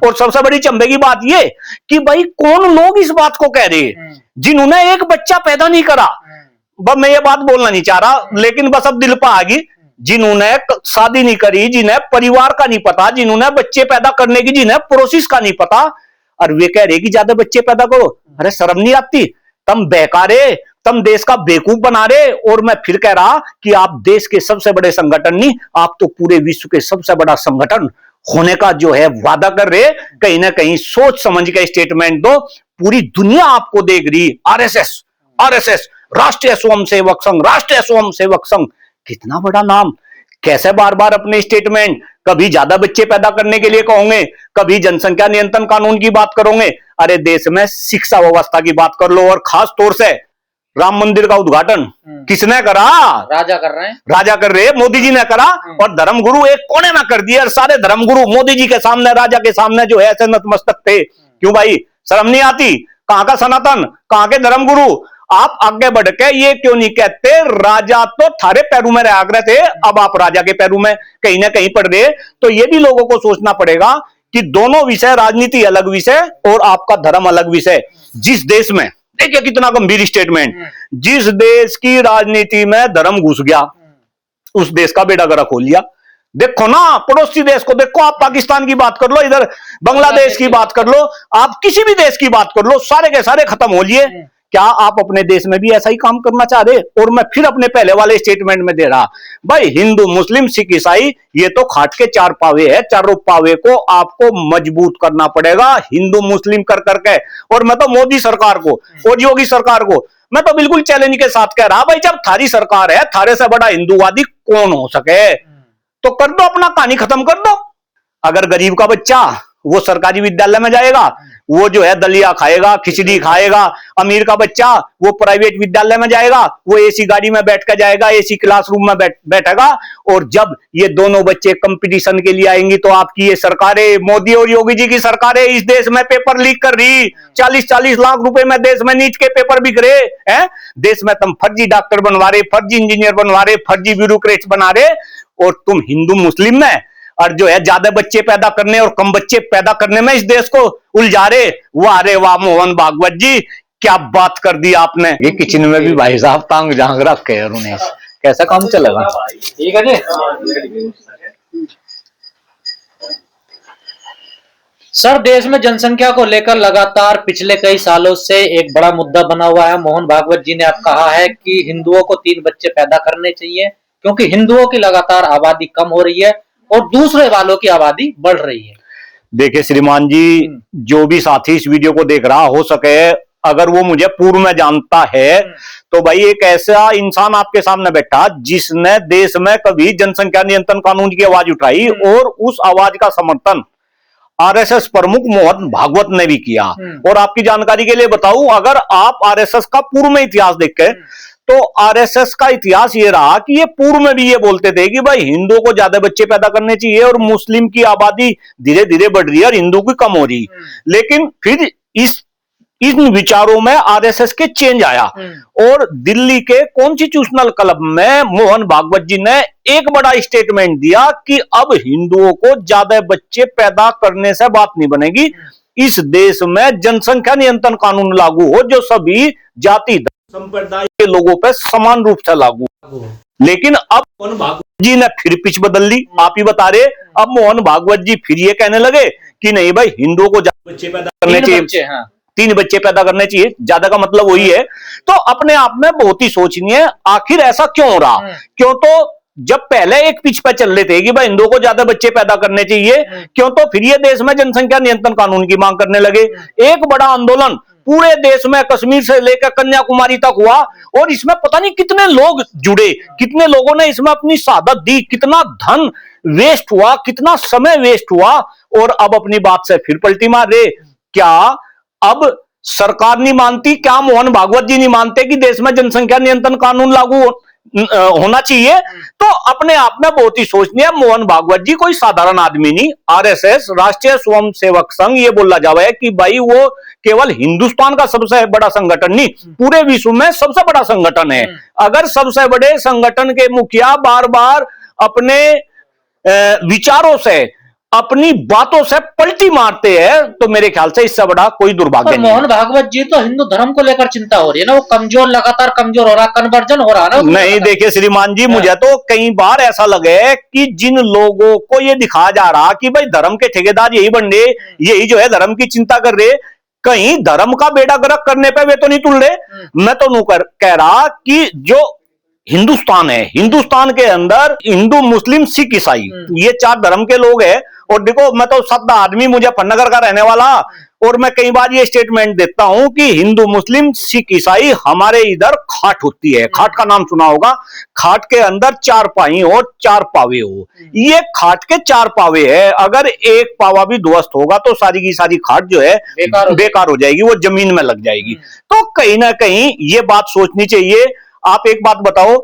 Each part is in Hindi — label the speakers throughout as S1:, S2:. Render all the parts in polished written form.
S1: और सबसे बड़ी चंबे की बात ये कि भाई कौन लोग इस बात को कह रहे हैं जिन्होंने एक बच्चा पैदा नहीं करा। बस मैं ये बात बोलना नहीं चाह रहा, लेकिन बस अब दिल पर आ गई। जिन्होंने शादी नहीं करी, जिन्हें परिवार का नहीं पता, जिन्होंने बच्चे पैदा करने की जिन्हें प्रोसेस का नहीं पता, और वे कह रहे कि ज्यादा बच्चे पैदा करो। अरे शर्म नहीं आती? तुम बेकारे, तुम देश का बेवकूफ बना रहे। और मैं फिर कह रहा कि आप देश के सबसे बड़े संगठन नहीं, आप तो पूरे विश्व के सबसे बड़ा संगठन होने का जो है वादा कर रहे। कहीं ना कहीं सोच समझ के स्टेटमेंट दो। पूरी दुनिया आपको देख रही। आरएसएस, आरएसएस, राष्ट्रीय स्वयंसेवक संघ, राष्ट्रीय स्वयंसेवक संघ, कितना बड़ा नाम। कैसे बार बार अपने स्टेटमेंट, कभी ज्यादा बच्चे पैदा करने के लिए कहोगे, कभी जनसंख्या नियंत्रण कानून की बात करोगे। अरे देश में शिक्षा व्यवस्था की बात कर लो। और खास तौर से राम मंदिर का उद्घाटन किसने करा?
S2: राजा कर रहे हैं,
S1: राजा कर रहे, मोदी जी ने करा। और धर्मगुरु एक कोने में कर दिए। और सारे धर्मगुरु मोदी जी के सामने, राजा के सामने जो है ऐसे नतमस्तक थे। क्यों भाई, शर्म नहीं आती? कहां का सनातन, कहां के धर्मगुरु? आप आगे बढ़ के ये क्यों नहीं कहते राजा तो थारे पैरों में रहा करते थे, अब आप राजा के पैरों में कहीं ना कहीं पड़ रहे। तो ये भी लोगों को सोचना पड़ेगा कि दोनों विषय, राजनीति अलग विषय और आपका धर्म अलग विषय। जिस देश में, देखिए कितना गंभीर स्टेटमेंट, जिस देश की राजनीति में धर्म घुस गया उस देश का बेड़ा गर्क हो लिया। देखो ना पड़ोसी देश को देखो, आप पाकिस्तान की बात कर लो, इधर बांग्लादेश की बात कर लो, आप किसी भी देश की बात कर लो, सारे के सारे खत्म हो लिए। क्या आप अपने देश में भी ऐसा ही काम करना चाह रहे? और मैं फिर अपने पहले वाले स्टेटमेंट में दे रहा, भाई हिंदू, मुस्लिम, सिख, ईसाई, ये तो खाट के चार पावे है। चारों पावे को आपको मजबूत करना पड़ेगा हिंदू मुस्लिम कर करके। और मैं तो मोदी सरकार को और योगी सरकार को मैं तो बिल्कुल चैलेंज के साथ कह रहा, भाई जब थारी सरकार है, थारे से बड़ा हिंदूवादी कौन हो सके? तो कर दो, अपना कहानी खत्म कर दो। अगर गरीब का बच्चा वो सरकारी विद्यालय में जाएगा, वो जो है दलिया खाएगा, खिचड़ी खाएगा। अमीर का बच्चा वो प्राइवेट विद्यालय में जाएगा, वो एसी गाड़ी में बैठ कर जाएगा, एसी क्लासरूम में बैठेगा। और जब ये दोनों बच्चे कंपटीशन के लिए आएंगी तो आपकी ये सरकारें, मोदी और योगी जी की सरकारें इस देश में पेपर लीक कर रही। 40-40 लाख रुपए में देश में नीट के पेपर बिक रहे हैं। देश में तुम फर्जी डॉक्टर बनवा रहे, फर्जी इंजीनियर बनवा रहे, फर्जी ब्यूरोक्रेट्स बना रहे। और तुम हिंदू मुस्लिम में और जो है ज्यादा बच्चे पैदा करने और कम बच्चे पैदा करने में इस देश को उलझा रहे। वाह रे वाह मोहन भागवत जी, क्या बात कर दी आपने। ये किचन में भी भाई साहब तांग झांग रखे हैं उन्हें, कैसा काम चलेगा?
S2: ठीक है जी। सर, देश में जनसंख्या को लेकर लगातार पिछले कई सालों से एक बड़ा मुद्दा बना हुआ है। मोहन भागवत जी ने अब कहा है कि हिंदुओं को 3 बच्चे पैदा करने चाहिए, क्योंकि हिंदुओं की लगातार आबादी कम हो रही है और दूसरे वालों की आबादी बढ़ रही है।
S1: देखिए श्रीमान जी, जो भी साथी इस वीडियो को देख रहा, हो सके अगर वो मुझे पूर्व में जानता है तो भाई एक ऐसा इंसान आपके सामने बैठा जिसने देश में कभी जनसंख्या नियंत्रण कानून की आवाज उठाई और उस आवाज का समर्थन आरएसएस प्रमुख मोहन भागवत ने भी किया। और आपकी जानकारी के लिए बताऊं, अगर आप आरएसएस का पूर्व में इतिहास देखें तो आरएसएस का इतिहास ये रहा कि ये पूर्व में भी ये बोलते थे कि भाई हिंदुओं को ज्यादा बच्चे पैदा करने चाहिए और मुस्लिम की आबादी धीरे धीरे बढ़ रही है और हिंदू की कम हो रही। लेकिन फिर इन विचारों में आरएसएस के चेंज आया और दिल्ली के कॉन्स्टिट्यूशनल क्लब में मोहन भागवत जी ने एक बड़ा स्टेटमेंट दिया कि अब हिंदुओं को ज्यादा बच्चे पैदा करने से बात नहीं बनेगी, इस देश में जनसंख्या नियंत्रण कानून लागू हो जो सभी जाति संप्रदाय के लोगों पर समान रूप से लागू। लेकिन अब मोहन भागवत जी ने फिर पिच बदल ली। आप ही बता रहे, अब मोहन भागवत जी फिर ये कहने लगे कि नहीं भाई हिंदुओं को ज्यादा बच्चे पैदा करने चाहिए, 3 बच्चे पैदा करने चाहिए। ज्यादा का मतलब वही है। तो अपने आप में बहुत ही सोचनीय है, आखिर ऐसा क्यों हो रहा? क्यों तो जब पहले एक पिच पे चल रहे थे कि भाई हिंदुओं को ज्यादा बच्चे पैदा करने चाहिए, क्यों तो फिर ये देश में जनसंख्या नियंत्रण कानून की मांग करने लगे। एक बड़ा आंदोलन पूरे देश में कश्मीर से लेकर कन्याकुमारी तक हुआ और इसमें पता नहीं कितने लोग जुड़े, कितने लोगों ने इसमें अपनी शहादत दी, कितना धन वेस्ट हुआ, कितना समय वेस्ट हुआ। और अब अपनी बात से फिर पलटी मार रहे। क्या अब सरकार नहीं मानती, क्या मोहन भागवत जी नहीं मानते कि देश में जनसंख्या नियंत्रण कानून लागू होना चाहिए? तो अपने आप में बहुत ही सोचनीय है। मोहन भागवत जी कोई साधारण आदमी नहीं। आरएसएस, राष्ट्रीय स्वयंसेवक संघ, ये बोला जावा है कि भाई वो केवल हिंदुस्तान का सबसे बड़ा संगठन नहीं, पूरे विश्व में सबसे बड़ा संगठन है। अगर सबसे बड़े संगठन के मुखिया बार बार अपने विचारों से अपनी बातों से पलटी मारते हैं, तो मेरे ख्याल से इससे बड़ा कोई दुर्भाग्य
S2: पर
S1: नहीं है।
S2: मोहन भागवत जी तो हिंदू धर्म को लेकर चिंता हो रही है ना, वो कमजोर लगातार कमजोर हो रहा, कन्वर्जन हो रहा ना उसमें
S1: नहीं
S2: लगातार।
S1: देखिए श्रीमान जी, मुझे तो कई बार ऐसा लगे कि जिन लोगों को ये दिखाया जा रहा कि भाई धर्म के ठेकेदार यही बन रहे, यही जो है धर्म की चिंता कर रहे, कहीं धर्म का बेड़ा गर्क करने पे वे तो नहीं तुल रहे। मैं तो नू कह रहा कि जो हिंदुस्तान है, हिंदुस्तान के अंदर हिंदू मुस्लिम सिख ईसाई ये चार धर्म के लोग हैं। और देखो मैं तो सदा आदमी मुजफ्फरनगर का रहने वाला, और मैं कई बार ये स्टेटमेंट देता हूं कि हिंदू मुस्लिम सिख ईसाई हमारे इधर खाट होती है। खाट का नाम सुना होगा, खाट के अंदर चार पाई हो, चार पावे हो, ये खाट के चार पावे है। अगर एक पावा भी ध्वस्त होगा तो सारी की सारी खाट जो है बेकार हो जाएगी, वो जमीन में लग जाएगी। तो कहीं ना कहीं ये बात सोचनी चाहिए। आप एक बात बताओ,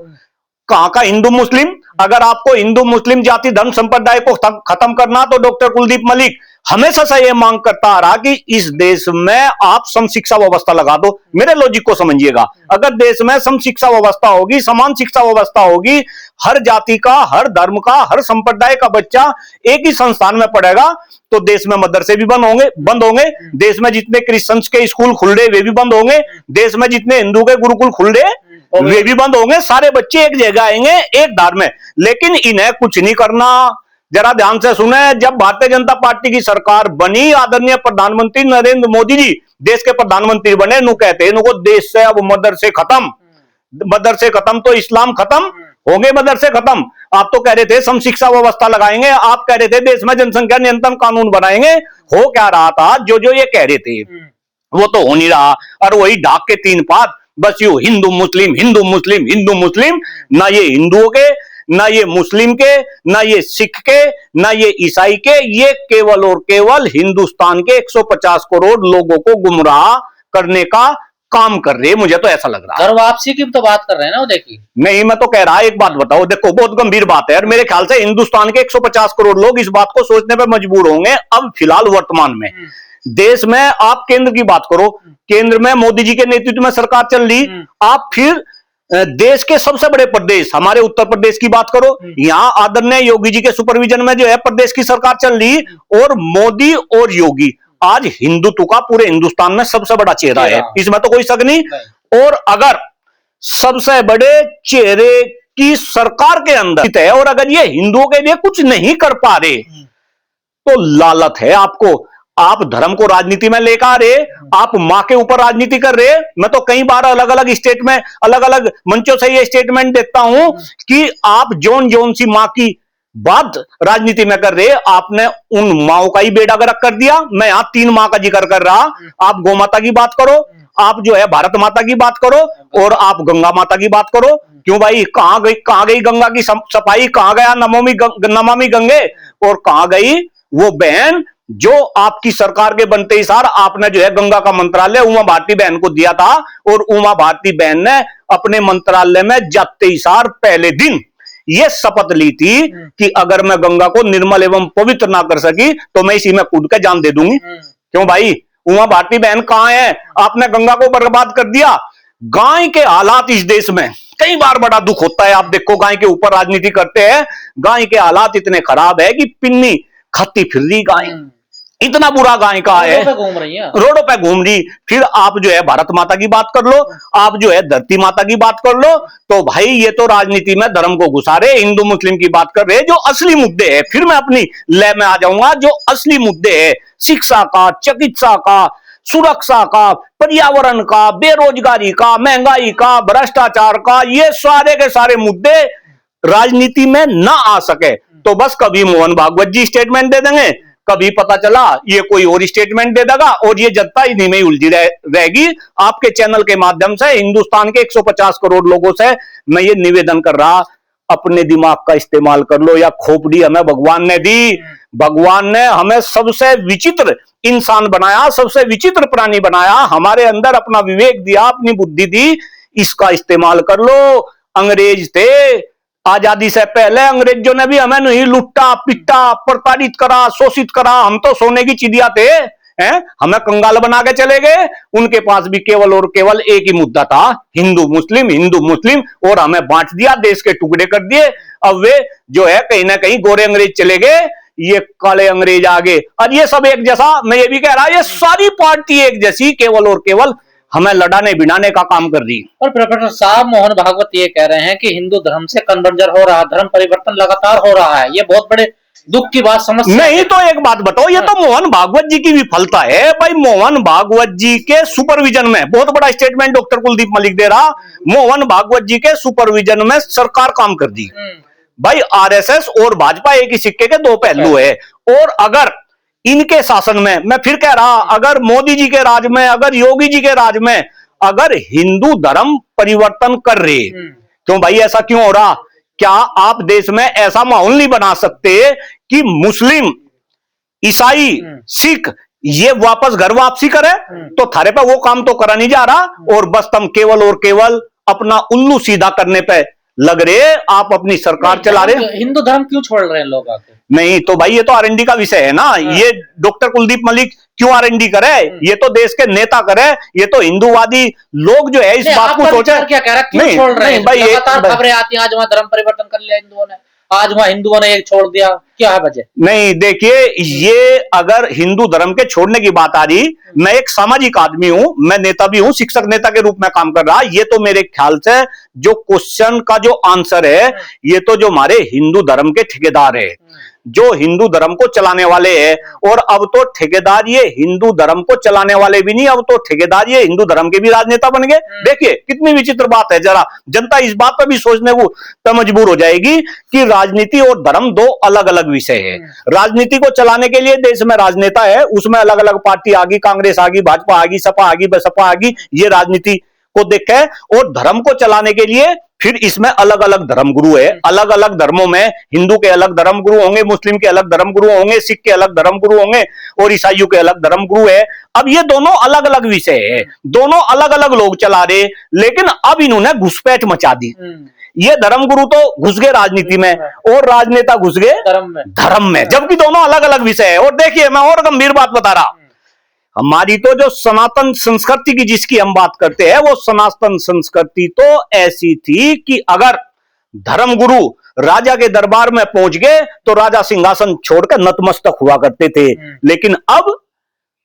S1: कहां का हिंदू मुस्लिम? अगर आपको हिंदू मुस्लिम जाति धर्म संप्रदाय को खत्म करना, तो डॉक्टर कुलदीप मलिक हमेशा से यह मांग करता आ रहा कि इस देश में आप सम शिक्षा व्यवस्था लगा दो। मेरे लॉजिक को समझिएगा, अगर देश में सम शिक्षा व्यवस्था होगी, समान शिक्षा व्यवस्था होगी, हर जाति का, हर धर्म का, हर संप्रदाय का बच्चा एक ही संस्थान में पढ़ेगा, तो देश में मदरसे भी बंद होंगे। देश में जितने क्रिश्चियंस के स्कूल खुल रहे वे भी बंद होंगे। देश में जितने हिंदू के गुरुकुल खुल रहे वे भी बंद होंगे। सारे बच्चे एक जगह आएंगे, एक धार में। लेकिन इन्हें कुछ नहीं करना। जरा ध्यान से सुने, जब भारतीय जनता पार्टी की सरकार बनी, आदरणीय प्रधानमंत्री नरेंद्र मोदी जी देश के प्रधानमंत्री बने, नु कहते हैं नुको देश से अब मदरसे खत्म, मदरसे खत्म तो इस्लाम खत्म हो गए, मदरसे खत्म। आप तो कह रहे थे सम शिक्षा व्यवस्था लगाएंगे, आप कह रहे थे देश में जनसंख्या नियंत्रण कानून बनाएंगे। हो क्या रहा था? जो ये कह रहे थे वो तो हो नहीं रहा। और वही ढाक के तीन पात, बस यू हिंदू मुस्लिम हिंदू मुस्लिम हिंदू मुस्लिम। ना ये हिंदुओं के, ना ये मुस्लिम के, ना ये सिख के, ना ये ईसाई के, ये केवल और केवल हिंदुस्तान के 150 करोड़ लोगों को गुमराह करने का काम कर रहे हैं। मुझे तो ऐसा लग रहा है।
S2: घर वापसी की तो बात कर रहे हैं ना वो, देखिए।
S1: नहीं, मैं तो कह रहा एक बात बताओ, देखो बहुत गंभीर बात है और मेरे ख्याल से हिंदुस्तान के 150 करोड़ लोग इस बात को सोचने पर मजबूर होंगे। अब फिलहाल वर्तमान में देश में आप केंद्र की बात करो, केंद्र में मोदी जी के नेतृत्व में सरकार चल रही। आप फिर देश के सबसे बड़े प्रदेश हमारे उत्तर प्रदेश की बात करो, यहां आदरणीय योगी जी के सुपरविजन में जो है प्रदेश की सरकार चल रही, और मोदी और योगी आज हिंदुत्व का पूरे हिंदुस्तान में सबसे बड़ा चेहरा है, इसमें तो कोई शक नहीं। और अगर सबसे बड़े चेहरे की सरकार के अंदर है और अगर ये हिंदुओं के लिए कुछ नहीं कर पा रहे, तो लालत है आपको। आप धर्म को राजनीति में लेकर आ रहे, आप मां के ऊपर राजनीति कर रहे। मैं तो कई बार अलग अलग स्टेट में अलग अलग मंचों से ये स्टेटमेंट देता हूं कि आप जोन सी मां की बात राजनीति में कर रहे, आपने उन माओं का ही बेड़ा गर्क कर दिया। मैं यहां 3 मां का जिक्र कर रहा। आप गौ माता की बात करो, आप जो है भारत माता की बात करो, और आप गंगा माता की बात करो। क्यों भाई, कहां गई गंगा की सफाई? कहां गया नमामि गंगे? और कहां गई वो बहन जो आपकी सरकार के बनते ही सार आपने जो है गंगा का मंत्रालय उमा भारती बहन को दिया था, और उमा भारती बहन ने अपने मंत्रालय में जाते ही सार पहले दिन ये शपथ ली थी कि अगर मैं गंगा को निर्मल एवं पवित्र ना कर सकी तो मैं इसी में कूद के जान दे दूंगी। क्यों भाई, उमा भारती बहन कहां है? आपने गंगा को बर्बाद कर दिया। गाय के हालात इस देश में कई बार बड़ा दुख होता है। आप देखो, गाय के ऊपर राजनीति करते हैं, गाय के हालात इतने खराब है कि पिन्नी खाती फिर रही गाय, इतना बुरा गाय का है, रोडों पे घूम रही। फिर आप जो है भारत माता की बात कर लो, आप जो है धरती माता की बात कर लो, तो भाई ये तो राजनीति में धर्म को घुसा रहे, हिंदू मुस्लिम की बात कर रहे। जो असली मुद्दे हैं, फिर मैं अपनी लय में आ जाऊंगा, जो असली मुद्दे हैं शिक्षा का, चिकित्सा का, सुरक्षा का, पर्यावरण का, बेरोजगारी का, महंगाई का, भ्रष्टाचार का, ये सारे के सारे मुद्दे राजनीति में ना आ सके तो बस कभी मोहन भागवत जी स्टेटमेंट दे देंगे, कभी पता चला ये कोई और स्टेटमेंट दे देगा, और ये जनता इन्हीं में उलझी रहेगी। आपके चैनल के माध्यम से हिंदुस्तान के 150 करोड़ लोगों से मैं ये निवेदन कर रहा, अपने दिमाग का इस्तेमाल कर लो। या खोपड़ी हमें भगवान ने दी, भगवान ने हमें सबसे विचित्र इंसान बनाया, सबसे विचित्र प्राणी बनाया, हमारे अंदर अपना विवेक दिया, अपनी बुद्धि दी, इसका इस्तेमाल कर लो। अंग्रेज थे, आजादी से पहले अंग्रेजों ने भी हमें नहीं लुट्टा पिटा, प्रताड़ित करा, शोषित करा। हम तो सोने की चिड़िया थे, हैं? हमें कंगाल बना के चले गए। उनके पास भी केवल और केवल एक ही मुद्दा था, हिंदू मुस्लिम, और हमें बांट दिया, देश के टुकड़े कर दिए। अब वे जो है कहीं ना कहीं गोरे अंग्रेज चले गए, ये काले अंग्रेज आगे, और ये सब एक जैसा। मैं ये भी कह रहा, ये सारी पार्टी एक जैसी, केवल और केवल हमें लड़ाने बिनाने का काम कर रही।
S2: और प्रोफेसर साहब, मोहन भागवत ये कह रहे हैं कि हिंदू धर्म से कन्वर्जन हो रहा, धर्म परिवर्तन लगातार हो रहा है। ये बहुत बड़े दुख की बात, समझ
S1: नहीं तो एक बात बताओ, ये तो मोहन भागवत जी की विफलता है भाई। मोहन भागवत जी के सुपरविजन में, बहुत बड़ा स्टेटमेंट डॉक्टर कुलदीप मलिक दे रहा, मोहन भागवत जी के सुपरविजन में सरकार काम कर दी भाई। आरएसएस और भाजपा एक ही सिक्के के दो पहलू है। और अगर इनके शासन में, मैं फिर कह रहा, अगर मोदी जी के राज में, अगर योगी जी के राज में, अगर हिंदू धर्म परिवर्तन कर रहे, क्यों भाई ऐसा क्यों हो रहा? क्या आप देश में ऐसा माहौल नहीं बना सकते कि मुस्लिम, ईसाई, सिख ये वापस घर वापसी करे? तो थारे पे वो काम तो करा नहीं जा रहा, और बस तुम केवल और केवल अपना उल्लू सीधा करने पे लग रहे, आप अपनी सरकार चला रहे।
S2: हिंदू धर्म क्यों छोड़ रहे हैं लोग आके?
S1: नहीं तो भाई ये तो आरएनडी का विषय है ना। ये डॉक्टर कुलदीप मलिक क्यों आरएनडी करे? ये तो देश के नेता करे, ये तो हिंदुवादी लोग जो है इस बात को सोचे।
S2: क्या कह रहा है, क्यों छोड़ रहे हैं भाई? लगातार खबरें आती हैं, आज वहां धर्म परिवर्तन कर लिया हिंदुओं ने, आज वहां हिंदुओं ने एक छोड़ दिया, क्या है वजह?
S1: नहीं देखिए, ये अगर हिंदू धर्म के छोड़ने की बात आ रही, मैं एक सामाजिक आदमी हूं, मैं नेता भी हूं, शिक्षक नेता के रूप में काम कर रहा, ये तो मेरे ख्याल से जो क्वेश्चन का जो आंसर है, ये तो जो हमारे हिंदू धर्म के ठेकेदार है, जो हिंदू धर्म को चलाने वाले हैं। और अब तो ठेकेदार ये हिंदू धर्म को चलाने वाले भी नहीं, अब तो ठेकेदार ये हिंदू धर्म के भी राजनेता बन गए। देखिए कितनी विचित्र बात है, जरा जनता इस बात पर भी सोचने को तो मजबूर हो जाएगी कि राजनीति और धर्म दो अलग अलग विषय है। राजनीति को चलाने के लिए देश में राजनेता है, उसमें अलग अलग पार्टी आ गई, कांग्रेस आ गई, भाजपा आ गई, सपा आ गई, बसपा आ गई, ये राजनीति को देखे। और धर्म को चलाने के लिए फिर इसमें अलग अलग धर्मगुरु है, अलग अलग धर्मों में हिंदू के अलग धर्मगुरु होंगे, मुस्लिम के अलग धर्मगुरु होंगे, सिख के अलग धर्मगुरु होंगे, और ईसाइयों के अलग धर्मगुरु है। अब ये दोनों अलग अलग विषय है, दोनों अलग अलग लोग चला रहे, लेकिन अब इन्होंने घुसपैठ मचा दी। ये धर्मगुरु तो घुस गए राजनीति में, और राजनेता घुस गए धर्म में, जबकि दोनों अलग अलग विषय है। और देखिए मैं और गंभीर बात बता रहा, हमारी तो जो सनातन संस्कृति की जिसकी हम बात करते हैं, वो सनातन संस्कृति तो ऐसी थी कि अगर धर्मगुरु राजा के दरबार में पहुंच गए तो राजा सिंहासन छोड़कर नतमस्तक हुआ करते थे। लेकिन अब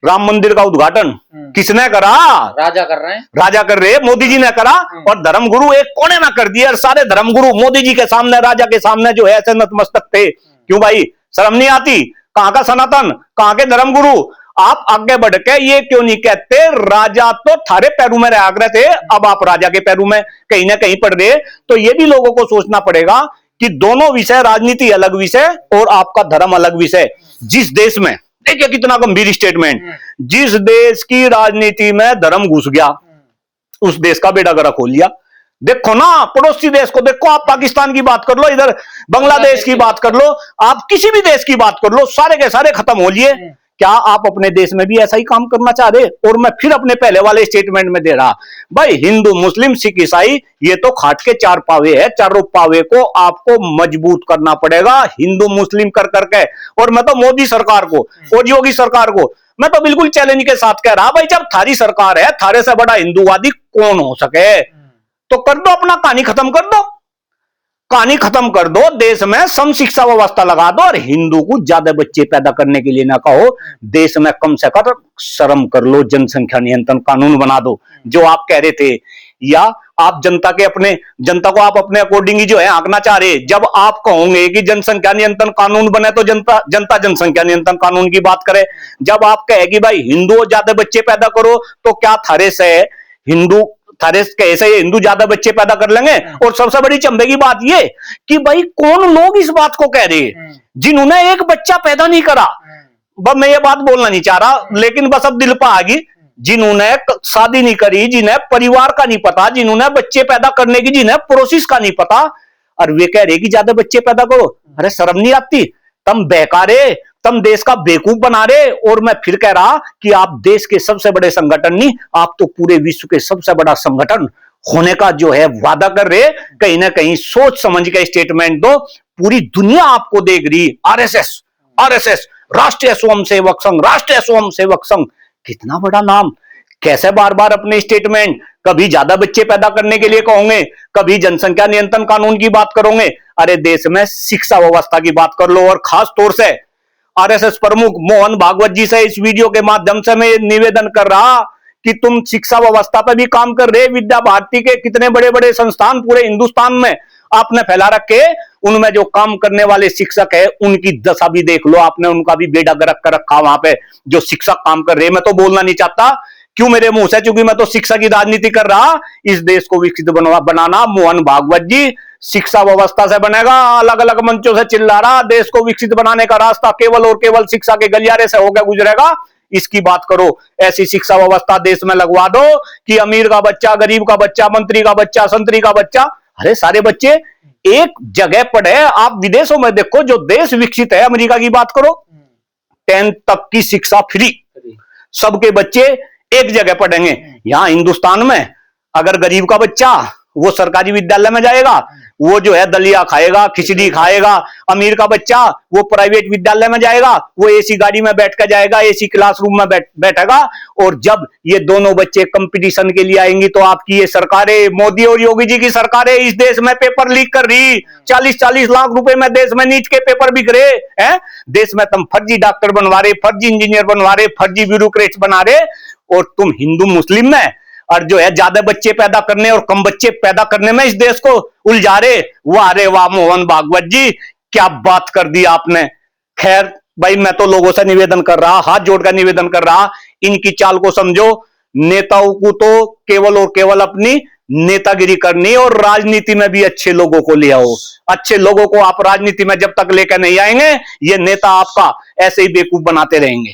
S1: राम मंदिर का उद्घाटन किसने करा?
S2: राजा कर रहे हैं,
S1: राजा कर रहे, मोदी जी ने करा, और धर्मगुरु एक कोने में कर दिया। और सारे धर्मगुरु मोदी जी के सामने, राजा के सामने जो है ऐसे नतमस्तक थे। क्यों भाई, शर्म नहीं आती? कहां का सनातन, कहां के धर्मगुरु? आप आगे बढ़ के ये क्यों नहीं कहते राजा तो थारे पैरों में रहा करते थे, अब आप राजा के पैरों में कहीं ना कहीं पड़ गए? तो ये भी लोगों को सोचना पड़ेगा कि दोनों विषय, राजनीति अलग विषय और आपका धर्म अलग विषय। जिस देश में, देखिए कितना गंभीर स्टेटमेंट, जिस देश की राजनीति में धर्म घुस गया उस देश का बेड़ा गर्क हो लिया। देखो ना पड़ोसी देश को देखो, आप पाकिस्तान की बात कर लो, इधर बांग्लादेश की बात कर लो, आप किसी भी देश की बात कर लो, सारे के सारे खत्म हो लिए। क्या आप अपने देश में भी ऐसा ही काम करना चाह रहे? और मैं फिर अपने पहले वाले स्टेटमेंट में दे रहा, भाई हिंदू, मुस्लिम, सिख, ईसाई ये तो खाट के चार पावे है, चारों पावे को आपको मजबूत करना पड़ेगा हिंदू मुस्लिम कर करके। और मैं तो मोदी सरकार को और योगी सरकार को मैं तो बिल्कुल चैलेंज के साथ कह रहा, भाई जब थारी सरकार है, थारे से बड़ा हिंदूवादी कौन हो सके? तो कर दो, अपना कहानी खत्म कर दो, कहानी खत्म कर दो, देश में सम शिक्षा व्यवस्था लगा दो, और हिंदू को ज्यादा बच्चे पैदा करने के लिए ना कहो, देश में कम से कम शर्म कर लो, जनसंख्या नियंत्रण कानून बना दो जो आप कह रहे थे। या आप जनता को आप अपने अकॉर्डिंग ही जो है आंकना चाह रहे। जब आप कहोगे कि जनसंख्या नियंत्रण कानून बने तो जनता जनसंख्या नियंत्रण कानून की बात करे। जब आप कहेगी भाई हिंदू ज्यादा बच्चे पैदा करो, तो क्या थारे से हिंदू थारे कैसे हिंदू ज्यादा बच्चे पैदा कर लेंगे? और सबसे बड़ी चंबे की बात ये कि भाई कौन लोग इस बात को कह रहे हैं जिन्होंने एक बच्चा पैदा नहीं करा? बस मैं ये बात बोलना नहीं चाह रहा, लेकिन बस अब दिल पर आ गई, जिन्होंने शादी नहीं करी, जिन्हें परिवार का नहीं पता, जिन्होंने बच्चे पैदा करने की जिन्हें प्रोसेस का नहीं पता, और वे कह रहे कि ज्यादा बच्चे पैदा करो। अरे शर्म नहीं आती? तुम बेकारे, तुम देश का बेवकूफ बना रहे। और मैं फिर कह रहा कि आप देश के सबसे बड़े संगठन नहीं, आप तो पूरे विश्व के सबसे बड़ा संगठन होने का जो है वादा कर रहे। कहीं ना कहीं सोच समझ के स्टेटमेंट दो, पूरी दुनिया आपको देख रही। आरएसएस राष्ट्रीय स्वयंसेवक संघ, राष्ट्रीय स्वयंसेवक संघ, कितना बड़ा नाम, कैसे बार बार अपने स्टेटमेंट, कभी ज्यादा बच्चे पैदा करने के लिए कहोगे, कभी जनसंख्या नियंत्रण कानून की बात करोगे। अरे देश में शिक्षा व्यवस्था की बात कर लो, और खास तौर से आरएसएस प्रमुख मोहन भागवत जी से इस वीडियो के माध्यम से मैं निवेदन कर रहा कि तुम शिक्षा व्यवस्था पर भी काम कर रहे, विद्या भारती के कितने बड़े बड़े संस्थान पूरे हिंदुस्तान में आपने फैला रखे, उनमें जो काम करने वाले शिक्षक है उनकी दशा भी देख लो, आपने उनका भी बेड़ा गर्क कर रखा वहां पे जो शिक्षक काम कर रहे। मैं तो बोलना नहीं चाहता क्यों मेरे मुंह से, क्योंकि मैं तो शिक्षा की राजनीति कर रहा। इस देश को विकसित बनाना मोहन भागवत जी शिक्षा व्यवस्था से बनेगा। अलग अलग मंचों से चिल्ला रहा देश को विकसित बनाने का रास्ता केवल और केवल शिक्षा के गलियारे से होकर गुजरेगा, इसकी बात करो। ऐसी शिक्षा व्यवस्था देश में लगवा दो कि अमीर का बच्चा, गरीब का बच्चा, मंत्री का बच्चा, संतरी का बच्चा, अरे सारे बच्चे एक जगह पढ़े। आप विदेशों में देखो जो देश विकसित है, अमेरिका की बात करो, 10th तक की शिक्षा फ्री, सबके बच्चे एक जगह पढ़ेंगे। यहां हिंदुस्तान में अगर गरीब का बच्चा वो सरकारी विद्यालय में जाएगा, वो जो है दलिया खाएगा, खिचड़ी खाएगा। अमीर का बच्चा वो प्राइवेट विद्यालय में जाएगा, वो एसी गाड़ी में बैठ कर जाएगा, एसी क्लासरूम में बैठेगा। और जब ये दोनों बच्चे कंपटीशन के लिए आएंगी तो आपकी ये सरकारें, मोदी और योगी जी की सरकारें इस देश में पेपर लीक कर रही, 40-40 लाख रुपए में देश में नीट के पेपर बिक रहे हैं। देश में तुम फर्जी डॉक्टर बनवा रहे, फर्जी इंजीनियर बनवा रहे, फर्जी ब्यूरोक्रेट्स बना रहे, और तुम हिंदू मुस्लिम में और जो है ज्यादा बच्चे पैदा करने और कम बच्चे पैदा करने में इस देश को उलझा रहे। वाह रे वाह मोहन भागवत जी, क्या बात कर दी आपने। खैर भाई, मैं तो लोगों से निवेदन कर रहा, हाथ जोड़कर निवेदन कर रहा, इनकी चाल को समझो। नेताओं को तो केवल और केवल अपनी नेतागिरी करनी, और राजनीति में भी अच्छे लोगों को ले आओ। अच्छे लोगों को आप राजनीति में जब तक लेकर नहीं आएंगे, ये नेता आपका ऐसे ही बेवकूफ बनाते रहेंगे।